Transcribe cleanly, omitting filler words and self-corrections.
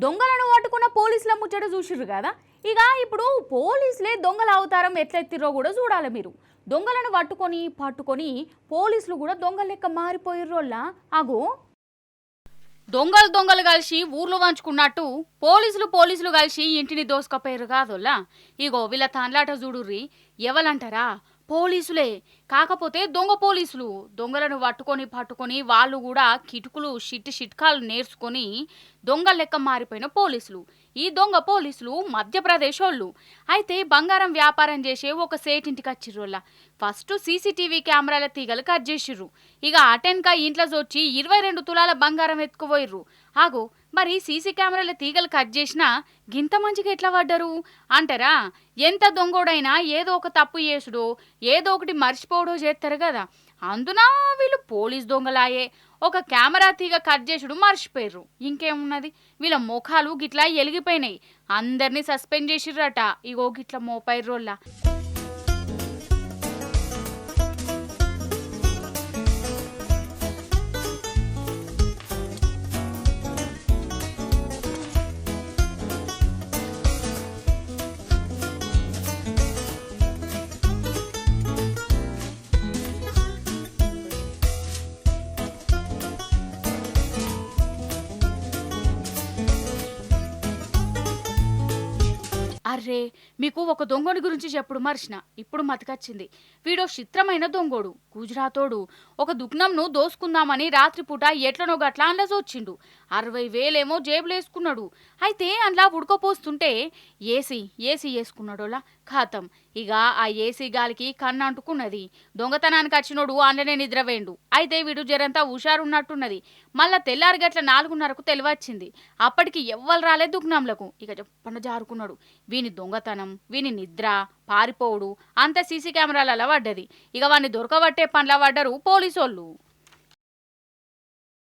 దొంగలను పట్టుకున్న పోలీసుల ముచ్చట చూసిర్రు కదా. ఇక ఇప్పుడు పోలీసులే దొంగల అవతారం ఎట్లెత్తిరో కూడా చూడాలి మీరు. దొంగలను పట్టుకొని పోలీసులు కూడా దొంగల లెక్క మారిపోయిర్రోల్లా. అగో దొంగలు కలిసి ఊర్లు వంచుకున్నట్టు పోలీసులు కలిసి ఇంటిని దోసుకపోయారు కాదోల్లా. ఇగో వీళ్ళ తాన్లాట చూడుర్రి. ఎవలంటారా? పోలీసులే. కాకపోతే దొంగ పోలీసులు. దొంగలను పట్టుకొని వాళ్ళు కూడా కిటుకులు షిట్కాలు నేర్చుకొని దొంగ లెక్క మారిపోయిన పోలీసులు. ఈ దొంగ పోలీసులు మధ్యప్రదేశ్ వాళ్ళు. అయితే బంగారం వ్యాపారం చేసే ఒక సేటింటికి వచ్చిర్రోళ్ళ. ఫస్ట్ సీసీటీవీ కెమెరాల తీగలు కట్ చేసిర్రు. ఇక అటెన్కా ఇంట్లో వచ్చి 22 తులాల బంగారం ఎత్తుకుపోయిర్రు. ఆగో మరి సీసీ కెమెరాల తీగలు కట్ చేసినా గింత మంచిగా ఎట్లా పడ్డరు అంటారా? ఎంత దొంగోడైనా ఏదో ఒక తప్పు చేసుడో ఏదో ఒకటి మర్చిపోవడో చేస్తారు కదా. అందున వీళ్ళు పోలీస్ దొంగలాయే. ఒక కెమెరా తీగ కట్ చేసుడు మర్చిపోయారు. ఇంకేమున్నది, వీళ్ళ ముఖాలు గిట్లా ఎలిగిపోయినాయి. అందరినీ సస్పెండ్ చేసిర్రట. ఇగో గిట్ల మోపైర్రోల్లా. అర్రే, మీకు ఒక దొంగోడి గురించి చెప్పుడు మర్చిన. ఇప్పుడు మతికొచ్చింది. వీడో చిత్రమైన దొంగోడు, గుజరాతోడు. ఒక దుకాణంను దోసుకుందామని రాత్రిపూట ఎట్లనో గట్లా అండ్లజొచ్చిండు. 60,000 జేబులేసుకున్నాడు. అయితే అందులో ఉడకపోస్తుంటే ఏసీ వేసుకున్నాడోలా. ఖాతం. ఇక ఆ ఏసీ గాలికి కన్ను అంటుకున్నది. దొంగతనానికి వచ్చినోడు అండనే నిద్రవేండు. అయితే వీడు జరంతా హుషారున్నట్టున్నది. మళ్ళా తెల్లారి గట్ల 4:30కు తెలివచ్చింది. అప్పటికి ఎవ్వరు రాలే దుకాణంలకు. ఇక చెప్పండి జారుకున్నాడు. వీని దొంగతనం, వీని నిద్ర, పారిపోవుడు అంత సీసీ కెమెరాలలో పడ్డది. ఇక వాడిని దొరకబట్టే పనిలా పడ్డరు పోలీసోళ్ళు.